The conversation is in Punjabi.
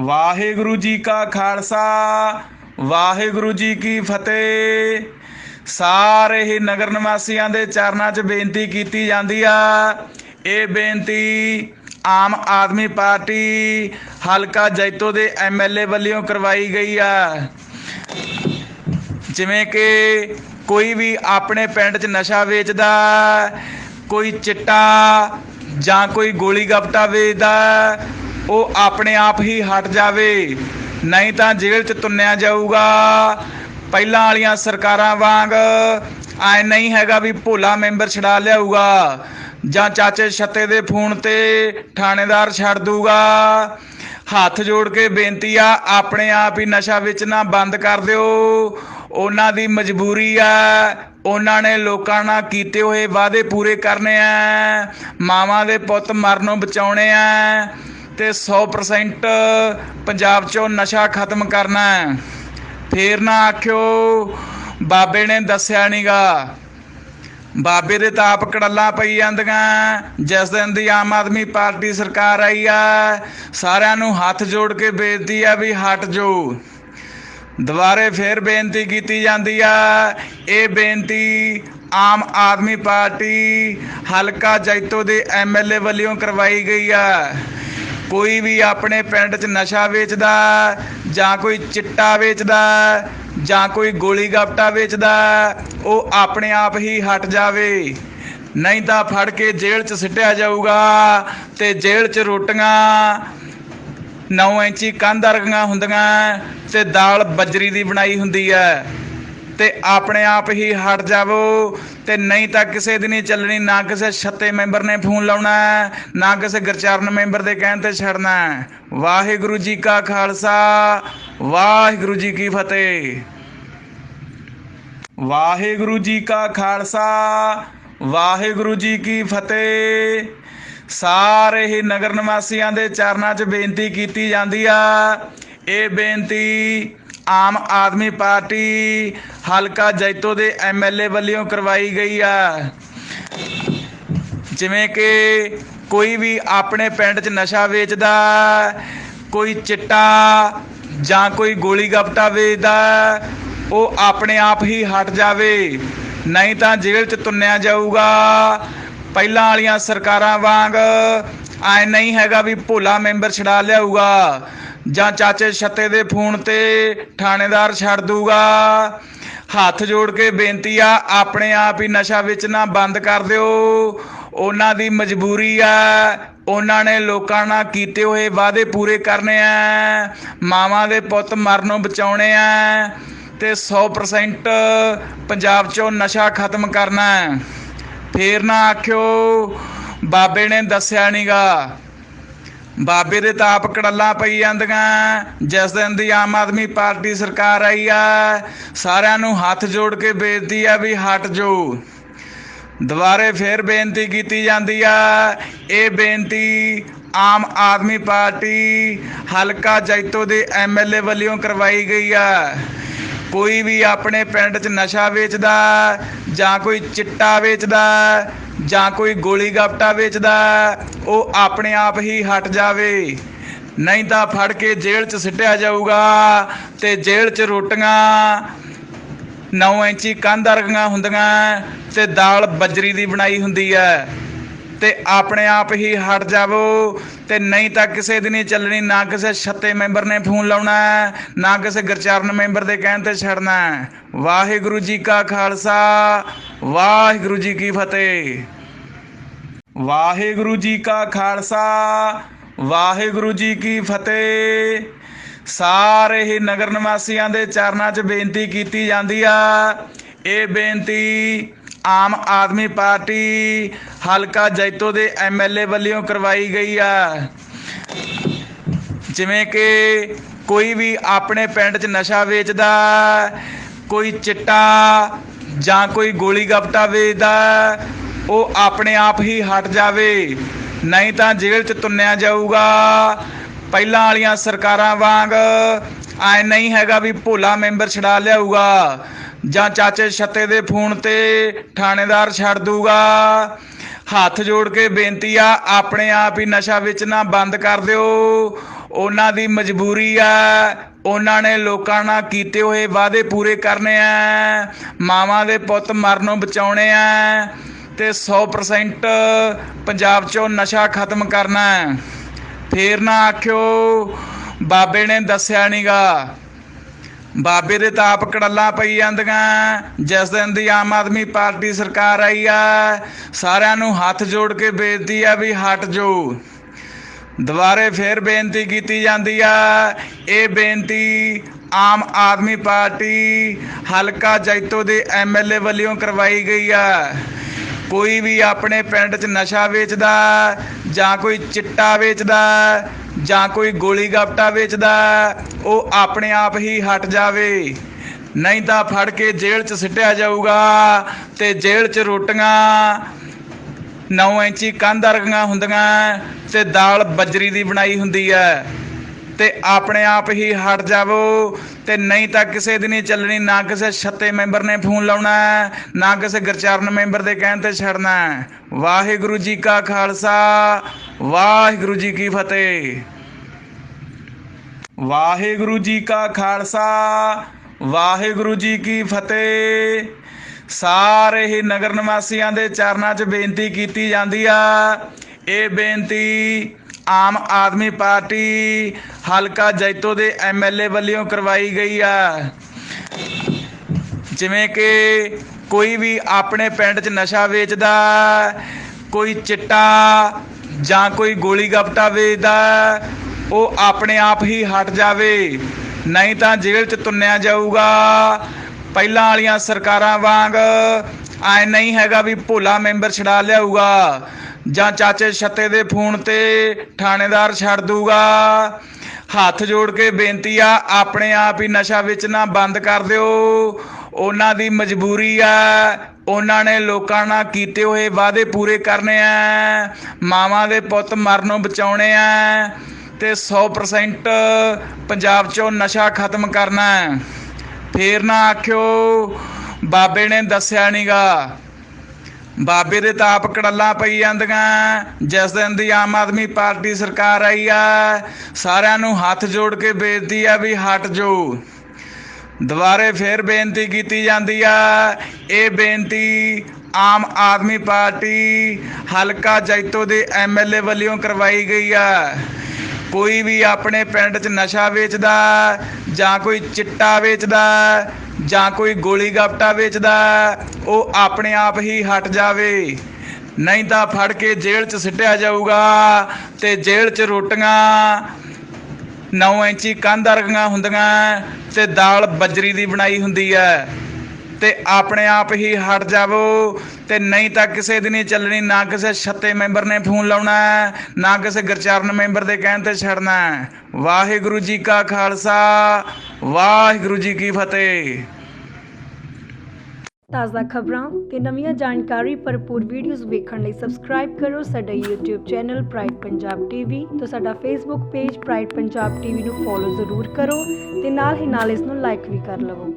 ਵਾਹਿਗੁਰੂ ਜੀ ਕਾ ਖਾਲਸਾ ਵਾਹਿਗੁਰੂ ਜੀ ਕੀ ਫਤਿਹ। ਸਾਰੇ ਹੀ ਨਗਰ ਨਿਵਾਸੀਆਂ ਦੇ ਚਰਨਾਂ 'ਚ ਬੇਨਤੀ ਕੀਤੀ ਜਾਂਦੀ ਆ। ਇਹ ਬੇਨਤੀ ਆਮ ਆਦਮੀ ਪਾਰਟੀ ਹਲਕਾ ਜੈਤੋ ਦੇ ਐਮਐਲਏ ਵੱਲੋਂ ਕਰਵਾਈ ਗਈ ਆ। ਜਿਵੇਂ ਕਿ ਕੋਈ ਵੀ ਆਪਣੇ ਪਿੰਡ 'ਚ ਨਸ਼ਾ ਵੇਚਦਾ, ਕੋਈ ਚਿੱਟਾ ਜਾਂ ਕੋਈ ਗੋਲੀ ਗੱਪਟਾ ਵੇਚਦਾ, ਉਹ ਆਪਣੇ ਆਪ ਹੀ ਹਟ ਜਾਵੇ, ਨਹੀਂ ਤਾਂ ਜੇਲ੍ਹ 'ਚ ਤੁੰਨਿਆ ਜਾਊਗਾ। ਪਹਿਲਾਂ ਵਾਲੀਆਂ ਸਰਕਾਰਾਂ ਵਾਂਗ ਐ ਨਹੀਂ ਹੈਗਾ ਵੀ ਭੋਲਾ ਮੈਂਬਰ ਛਡਾ ਲਿਆਊਗਾ ਜਾਂ ਚਾਚੇ ਛੱਤੇ ਦੇ ਫੋਨ ਤੇ ਥਾਣੇਦਾਰ ਛੱਡ ਦੂਗਾ। ਹੱਥ ਜੋੜ ਕੇ ਬੇਨਤੀ ਆ, ਆਪਣੇ ਆਪ ਹੀ ਨਸ਼ਾ ਵੇਚਣਾ ਬੰਦ ਕਰ ਦਿਓ। ਉਹਨਾਂ ਦੀ ਮਜਬੂਰੀ ਆ, ਉਹਨਾਂ ਨੇ ਲੋਕਾਂ ਨਾਲ ਕੀਤੇ ਹੋਏ ਵਾਅਦੇ ਪੂਰੇ ਕਰਨੇ ਆ, ਮਾਵਾਂ ਦੇ ਪੁੱਤ ਮਰਨੋਂ ਬਚਾਉਣੇ ਆ ਤੇ 100% ਪੰਜਾਬ 'ਚੋਂ ਨਸ਼ਾ ਖਤਮ ਕਰਨਾ। ਫੇਰ ਨਾ ਆਖਿਓ ਬਾਬੇ ਨੇ ਦੱਸਿਆ ਨੀਗਾ। ਬਾਬੇ ਦੇ ਤਾਂ ਆਪ ਕੜੱਲਾਂ ਪਈ ਜਾਂਦੀਆਂ ਜਿਸ ਦਿਨ ਦੀ ਆਮ ਆਦਮੀ ਪਾਰਟੀ ਸਰਕਾਰ ਆਈ ਆ। ਸਾਰਿਆਂ ਨੂੰ ਹੱਥ ਜੋੜ ਕੇ ਬੇਨਤੀ ਆ ਵੀ ਹਟ ਜਾਓ। ਦੁਬਾਰੇ ਫੇਰ ਬੇਨਤੀ ਕੀਤੀ ਜਾਂਦੀ ਆ। ਇਹ ਬੇਨਤੀ ਆਮ ਆਦਮੀ ਪਾਰਟੀ ਹਲਕਾ ਜੈਤੋ ਦੇ ਐਮਐਲਏ ਵੱਲੋਂ ਕਰਵਾਈ ਗਈ ਆ। ਕੋਈ ਵੀ ਆਪਣੇ ਪਿੰਡ 'ਚ ਨਸ਼ਾ ਵੇਚਦਾ ਜਾਂ ਕੋਈ ਚਿੱਟਾ ਵੇਚਦਾ ਜਾਂ ਕੋਈ ਗੋਲੀ ਗੱਪਟਾ ਵੇਚਦਾ, ਉਹ ਆਪਣੇ ਆਪ ਹੀ ਹਟ ਜਾਵੇ, ਨਹੀਂ ਤਾਂ ਫੜ ਕੇ ਜੇਲ੍ਹ 'ਚ ਸਿੱਟਿਆ ਜਾਊਗਾ। ਤੇ ਜੇਲ੍ਹ 'ਚ ਰੋਟੀਆਂ 9 ਇੰਚੀ ਕੰਧ ਵਰਗੀਆਂ ਹੁੰਦੀਆਂ ਤੇ ਦਾਲ ਬਜਰੀ ਦੀ ਬਣਾਈ ਹੁੰਦੀ ਹੈ। ਤੇ ਆਪਣੇ ਆਪ ਹੀ ਹਟ ਜਾਵੋ, ਤੇ ਨਹੀਂ ਤਾਂ ਕਿਸੇ ਦੀ ਨਹੀਂ ਚੱਲਣੀ। ਨਾ ਕਿਸੇ ਛੱਤੇ ਮੈਂਬਰ ਨੇ ਫੋਨ ਲਾਉਣਾ, ਨਾ ਕਿਸੇ ਗੁਰਚਰਨ ਮੈਂਬਰ ਦੇ ਕਹਿਣ ਤੇ ਛੱਡਣਾ। ਵਾਹਿਗੁਰੂ ਜੀ ਕਾ ਖਾਲਸਾ ਵਾਹਿਗੁਰੂ ਜੀ ਕੀ ਫਤਿਹ। ਵਾਹਿਗੁਰੂ ਜੀ ਕਾ ਖਾਲਸਾ ਵਾਹਿਗੁਰੂ ਜੀ ਕੀ ਫਤਿਹ। ਸਾਰੇ ਹੀ ਨਗਰ ਨਿਵਾਸੀਆਂ ਦੇ ਚਰਨਾਂ 'ਚ ਬੇਨਤੀ ਕੀਤੀ ਜਾਂਦੀ ਆ। ਇਹ ਬੇਨਤੀ ਆਮ ਆਦਮੀ ਪਾਰਟੀ ਹਲਕਾ ਜੈਤੋ ਦੇ ਐਮਐਲਏ ਵੱਲੋਂ ਕਰਵਾਈ ਗਈ ਆ। ਜਿਵੇਂ ਕਿ ਕੋਈ ਵੀ ਆਪਣੇ ਪਿੰਡ 'ਚ ਨਸ਼ਾ ਵੇਚਦਾ, ਕੋਈ ਚਿੱਟਾ ਜਾਂ ਕੋਈ ਗੋਲੀ ਗੱਪਟਾ ਵੇਚਦਾ, ਉਹ ਆਪਣੇ ਆਪ ਹੀ ਹਟ ਜਾਵੇ, ਨਹੀਂ ਤਾਂ ਜੇਲ੍ਹ 'ਚ ਤੁੰਨਿਆ ਜਾਊਗਾ। ਪਹਿਲਾਂ ਵਾਲੀਆਂ ਸਰਕਾਰਾਂ ਵਾਂਗ ਐ ਨਹੀਂ ਹੈਗਾ ਵੀ ਭੋਲਾ ਮੈਂਬਰ ਛਡਾ ਲਿਆਊਗਾ ਜਾਂ ਚਾਚੇ ਛੱਤੇ ਦੇ ਫੋਨ ਤੇ ਥਾਣੇਦਾਰ ਛੱਡ ਦੂਗਾ। ਹੱਥ ਜੋੜ ਕੇ ਬੇਨਤੀ ਆ, ਆਪਣੇ ਆਪ ਹੀ ਨਸ਼ਾ ਵੇਚਣਾ ਬੰਦ ਕਰ ਦਿਓ। ਉਹਨਾਂ ਦੀ ਮਜਬੂਰੀ ਆ, ਉਹਨਾਂ ਨੇ ਲੋਕਾਂ ਨਾਲ ਕੀਤੇ ਹੋਏ ਵਾਅਦੇ ਪੂਰੇ ਕਰਨੇ ਆ, ਮਾਵਾਂ ਦੇ ਪੁੱਤ ਮਰਨੋਂ ਬਚਾਉਣੇ ਆ ਤੇ 100% ਪੰਜਾਬ 'ਚੋਂ ਨਸ਼ਾ ਖਤਮ ਕਰਨਾ। ਫੇਰ ਨਾ ਆਖਿਓ ਬਾਬੇ ਨੇ ਦੱਸਿਆ ਨੀਗਾ। ਬਾਬੇ ਦੇ ਤਾਂ ਆਪ ਕੜੱਲਾਂ ਪਈ ਜਾਂਦੀਆਂ ਜਿਸ ਦਿਨ ਦੀ ਆਮ ਆਦਮੀ ਪਾਰਟੀ ਸਰਕਾਰ ਆਈ ਆ। ਸਾਰਿਆਂ ਨੂੰ ਹੱਥ ਜੋੜ ਕੇ ਬੇਨਤੀ ਆ ਵੀ ਹਟ ਜਾਓ। ਦੁਬਾਰੇ ਫੇਰ ਬੇਨਤੀ ਕੀਤੀ ਜਾਂਦੀ ਆ। ਇਹ ਬੇਨਤੀ ਆਮ ਆਦਮੀ ਪਾਰਟੀ ਹਲਕਾ ਜੈਤੋ ਦੇ ਐਮਐਲਏ ਵੱਲੋਂ ਕਰਵਾਈ ਗਈ ਆ। ਕੋਈ ਵੀ ਆਪਣੇ ਪਿੰਡ 'ਚ ਨਸ਼ਾ ਵੇਚਦਾ ਜਾਂ ਕੋਈ ਚਿੱਟਾ ਵੇਚਦਾ ਜਾਂ ਕੋਈ ਗੋਲੀ ਗੱਪਟਾ ਵੇਚਦਾ, ਉਹ ਆਪਣੇ ਆਪ ਹੀ ਹਟ ਜਾਵੇ, ਨਹੀਂ ਤਾਂ ਫੜ ਕੇ ਜੇਲ੍ਹ 'ਚ ਸਿੱਟਿਆ ਜਾਊਗਾ। ਤੇ ਜੇਲ੍ਹ 'ਚ ਰੋਟੀਆਂ 9 ਇੰਚੀ ਕੰਧ ਵਰਗੀਆਂ ਹੁੰਦੀਆਂ ਤੇ ਦਾਲ ਬਜਰੀ ਦੀ ਬਣਾਈ ਹੁੰਦੀ ਹੈ। ਤੇ ਆਪਣੇ ਆਪ ਹੀ ਹਟ ਜਾਵੋ, ਤੇ ਨਹੀਂ ਤਾਂ ਕਿਸੇ ਦੀ ਨਹੀਂ ਚੱਲਣੀ। ਨਾ ਕਿਸੇ ਛੱਤੇ ਮੈਂਬਰ ਨੇ ਫੋਨ ਲਾਉਣਾ, ਨਾ ਕਿਸੇ ਗੁਰਚਰਨ ਮੈਂਬਰ ਦੇ ਕਹਿਣ ਤੇ ਛੱਡਣਾ। ਵਾਹਿਗੁਰੂ ਜੀ ਕਾ ਖਾਲਸਾ ਵਾਹਿਗੁਰੂ ਜੀ ਕੀ ਫਤਿਹ। ਵਾਹਿਗੁਰੂ ਜੀ ਕਾ ਖਾਲਸਾ ਵਾਹਿਗੁਰੂ ਜੀ ਕੀ ਫਤਿਹ। ਸਾਰੇ ਹੀ ਨਗਰ ਨਿਵਾਸੀਆਂ ਦੇ ਚਰਨਾਂ 'ਚ ਬੇਨਤੀ ਕੀਤੀ ਜਾਂਦੀ ਆ। ਇਹ ਬੇਨਤੀ ਆਮ ਆਦਮੀ ਪਾਰਟੀ ਹਲਕਾ ਜੈਤੋ ਦੇ ਐਮਐਲਏ ਵੱਲੋਂ ਕਰਵਾਈ ਗਈ ਆ। ਜਿਵੇਂ ਕਿ ਕੋਈ ਵੀ ਆਪਣੇ ਪਿੰਡ 'ਚ ਨਸ਼ਾ ਵੇਚਦਾ, ਕੋਈ ਚਿੱਟਾ ਜਾਂ ਕੋਈ ਗੋਲੀ ਗੱਪਟਾ ਵੇਚਦਾ, ਉਹ ਆਪਣੇ ਆਪ ਹੀ ਹਟ ਜਾਵੇ, ਨਹੀਂ ਤਾਂ ਜੇਲ੍ਹ 'ਚ ਤੁੰਨਿਆ ਜਾਊਗਾ। ਪਹਿਲਾਂ ਵਾਲੀਆਂ ਸਰਕਾਰਾਂ ਵਾਂਗ ਐ ਨਹੀਂ ਹੈਗਾ ਵੀ ਭੋਲਾ ਮੈਂਬਰ ਛਡਾ ਲਿਆਊਗਾ ਜਾਂ ਚਾਚੇ ਛੱਤੇ ਦੇ ਫੋਨ ਤੇ ਥਾਣੇਦਾਰ ਛੱਡ ਦੂਗਾ। ਹੱਥ ਜੋੜ ਕੇ ਬੇਨਤੀ ਆ, ਆਪਣੇ ਆਪ ਹੀ ਨਸ਼ਾ ਵੇਚਣਾ ਬੰਦ ਕਰ ਦਿਓ। ਉਹਨਾਂ ਦੀ ਮਜਬੂਰੀ ਆ, ਉਹਨਾਂ ਨੇ ਲੋਕਾਂ ਨਾਲ ਕੀਤੇ ਹੋਏ ਵਾਅਦੇ ਪੂਰੇ ਕਰਨੇ ਆ, ਮਾਵਾਂ ਦੇ ਪੁੱਤ ਮਰਨੋਂ ਬਚਾਉਣੇ ਆ ਤੇ 100% ਪੰਜਾਬ 'ਚੋਂ ਨਸ਼ਾ ਖਤਮ ਕਰਨਾ ਹੈ। ਫੇਰ ਨਾ ਆਖਿਓ ਬਾਬੇ ਨੇ ਦੱਸਿਆ ਨੀਗਾ। ਬਾਬੇ ਦੇ ਤਾਂ ਆਪ ਕੜੱਲਾਂ ਪਈ ਜਾਂਦੀਆਂ। ਜਿਸ ਦਿਨ ਦੀ ਆਮ ਆਦਮੀ ਪਾਰਟੀ ਸਰਕਾਰ ਆਈ ਆ, ਸਾਰਿਆਂ ਨੂੰ ਹੱਥ ਜੋੜ ਕੇ ਬੇਨਤੀ ਆ ਵੀ ਹਟ ਜਾਓ। ਦੁਬਾਰੇ ਫੇਰ ਬੇਨਤੀ ਕੀਤੀ ਜਾਂਦੀ ਆ। ਇਹ ਬੇਨਤੀ ਆਮ ਆਦਮੀ ਪਾਰਟੀ ਹਲਕਾ ਜੈਤੋ ਦੇ MLA ਵੱਲੋਂ ਕਰਵਾਈ ਗਈ ਆ। ਕੋਈ ਵੀ ਆਪਣੇ ਪਿੰਡ 'ਚ ਨਸ਼ਾ ਵੇਚਦਾ ਜਾਂ ਕੋਈ ਚਿੱਟਾ ਵੇਚਦਾ ਜਾਂ ਕੋਈ ਗੋਲੀ ਗਾਪਟਾ ਵੇਚਦਾ, ਉਹ ਆਪਣੇ ਆਪ ਹੀ ਹਟ ਜਾਵੇ, ਨਹੀਂ ਤਾਂ ਫੜ ਕੇ ਜੇਲ੍ਹ 'ਚ ਸਿੱਟਿਆ ਜਾਊਗਾ। ਤੇ ਜੇਲ੍ਹ 'ਚ ਰੋਟੀਆਂ 9 ਇੰਚੀ ਕੰਧ ਵਰਗੀਆਂ ਹੁੰਦੀਆਂ ਤੇ ਦਾਲ ਬਜਰੀ ਦੀ ਬਣਾਈ ਹੁੰਦੀ ਹੈ। ਤੇ ਆਪਣੇ ਆਪ ਹੀ ਹਟ ਜਾਵੋ, ਤੇ ਨਹੀਂ ਤਾਂ ਕਿਸੇ ਦੀ ਨਹੀਂ ਚੱਲਣੀ। ਨਾ ਕਿਸੇ ਛੱਤੇ ਮੈਂਬਰ ਨੇ ਫੋਨ ਲਾਉਣਾ, ਨਾ ਕਿਸੇ ਗੁਰਚਰਨ ਮੈਂਬਰ ਦੇ ਕਹਿਣ ਤੇ ਛੱਡਣਾ। ਵਾਹਿਗੁਰੂ ਜੀ ਕਾ ਖਾਲਸਾ, ਵਾਹਿਗੁਰੂ ਜੀ ਕੀ ਫਤਿਹ। ਵਾਹਿਗੁਰੂ ਜੀ ਕਾ ਖਾਲਸਾ, ਵਾਹਿਗੁਰੂ ਜੀ ਕੀ ਫਤਿਹ। ਸਾਰੇ ਹੀ ਨਗਰ ਨਿਵਾਸੀਆਂ ਦੇ ਚਰਨਾਂ 'ਚ ਬੇਨਤੀ ਕੀਤੀ ਜਾਂਦੀ ਆ। ਇਹ ਬੇਨਤੀ ਆਮ ਆਦਮੀ ਪਾਰਟੀ ਹਲਕਾ ਜੈਤੋ ਦੇ MLA ਵੱਲੋਂ ਕਰਵਾਈ ਗਈ ਆ। ਜਿਵੇਂ ਕਿ ਕੋਈ ਵੀ ਆਪਣੇ ਪਿੰਡ 'ਚ ਨਸ਼ਾ ਵੇਚਦਾ, ਕੋਈ ਚਿੱਟਾ ਜਾਂ ਕੋਈ ਗੋਲੀ ਗਾਪਟਾ ਵੇਚਦਾ, ਉਹ ਆਪਣੇ ਆਪ ਹੀ ਹਟ ਜਾਵੇ, ਨਹੀਂ ਤਾਂ ਜੇਲ੍ਹ 'ਚ ਤੁੰਨਿਆ ਜਾਊਗਾ। ਪਹਿਲਾਂ ਵਾਲੀਆਂ ਸਰਕਾਰਾਂ ਵਾਂਗ ਐ ਨਹੀਂ ਹੈਗਾ ਵੀ ਭੋਲਾ ਮੈਂਬਰ ਛਡਾ ਲਿਆਊਗਾ ਜਾਂ ਚਾਚੇ ਛੱਤੇ ਦੇ ਫੋਨ ਤੇ ਥਾਣੇਦਾਰ ਛੱਡ ਦੂਗਾ। ਹੱਥ ਜੋੜ ਕੇ ਬੇਨਤੀ ਆ, ਆਪਣੇ ਆਪ ਹੀ ਨਸ਼ਾ ਵੇਚਣਾ ਬੰਦ ਕਰ ਦਿਓ। ਉਹਨਾਂ ਦੀ ਮਜਬੂਰੀ ਆ, ਉਹਨਾਂ ਨੇ ਲੋਕਾਂ ਨਾਲ ਕੀਤੇ ਹੋਏ ਵਾਅਦੇ ਪੂਰੇ ਕਰਨੇ ਆ, ਮਾਵਾਂ ਦੇ ਪੁੱਤ ਮਰਨੋਂ ਬਚਾਉਣੇ ਆ ਤੇ 100% ਪੰਜਾਬ 'ਚੋਂ ਨਸ਼ਾ ਖਤਮ ਕਰਨਾ ਹੈ। ਫੇਰ ਨਾ ਆਖਿਓ ਬਾਬੇ ਨੇ ਦੱਸਿਆ ਨੀਗਾ। ਬਾਬੇ ਦੇ ਤਾਂ ਆਪ ਕੜੱਲਾਂ ਪਈ ਜਾਂਦੀਆਂ। ਜਿਸ ਦਿਨ ਦੀ ਆਮ ਆਦਮੀ ਪਾਰਟੀ ਸਰਕਾਰ ਆਈ ਆ, ਸਾਰਿਆਂ ਨੂੰ ਹੱਥ ਜੋੜ ਕੇ ਬੇਨਤੀ ਆ ਵੀ ਹਟ ਜਾਓ। ਦੁਬਾਰੇ ਫੇਰ ਬੇਨਤੀ ਕੀਤੀ ਜਾਂਦੀ ਆ। ਇਹ ਬੇਨਤੀ ਆਮ ਆਦਮੀ ਪਾਰਟੀ ਹਲਕਾ ਜੈਤੋ ਦੇ MLA ਵੱਲੋਂ ਕਰਵਾਈ ਗਈ ਆ। ਕੋਈ ਵੀ ਆਪਣੇ ਪਿੰਡ 'ਚ ਨਸ਼ਾ ਵੇਚਦਾ ਜਾਂ ਕੋਈ ਚਿੱਟਾ ਵੇਚਦਾ ਜਾਂ ਕੋਈ ਗੋਲੀ ਗਾਪਟਾ ਵੇਚਦਾ, ਉਹ ਆਪਣੇ ਆਪ ਹੀ ਹਟ ਜਾਵੇ, ਨਹੀਂ ਤਾਂ ਫੜ ਕੇ ਜੇਲ੍ਹ 'ਚ ਸਿੱਟਿਆ ਜਾਊਗਾ। ਤੇ ਜੇਲ੍ਹ 'ਚ ਰੋਟੀਆਂ 9 ਇੰਚੀ ਕੰਧ ਵਰਗੀਆਂ ਹੁੰਦੀਆਂ ਤੇ ਦਾਲ ਬਜਰੀ ਦੀ ਬਣਾਈ ਹੁੰਦੀ ਹੈ। ਤੇ ਆਪਣੇ ਆਪ ਹੀ ਹਟ ਜਾਵੋ, ਤੇ ਨਹੀਂ ਤਾਂ ਕਿਸੇ ਦੀ ਨਹੀਂ ਚੱਲਣੀ। ਨਾ ਕਿਸੇ ਛੱਤੇ ਮੈਂਬਰ ਨੇ ਫੋਨ ਲਾਉਣਾ, ਨਾ ਕਿਸੇ ਗੁਰਚਰਨ ਮੈਂਬਰ ਦੇ ਕਹਿਣ ਤੇ ਛੱਡਣਾ। ਵਾਹਿਗੁਰੂ ਜੀ ਕਾ ਖਾਲਸਾ, ਵਾਹਿਗੁਰੂ ਜੀ ਕੀ ਫਤਿਹ। ਤਾਜ਼ਾ ਖਬਰਾਂ ਤੇ ਨਵੀਆਂ ਜਾਣਕਾਰੀ ਭਰਪੂਰ ਵੀਡੀਓਜ਼ ਵੇਖਣ ਲਈ ਸਬਸਕ੍ਰਾਈਬ ਕਰੋ ਸਾਡਾ YouTube channel pride Punjab TV ਤੇ ਸਾਡਾ Facebook page pride Punjab TV ਨੂੰ ਫੋਲੋ ਜ਼ਰੂਰ ਕਰੋ ਤੇ ਨਾਲ ਹੀ ਨਾਲ ਇਸ ਨੂੰ ਲਾਈਕ ਵੀ ਕਰ ਲਵੋ।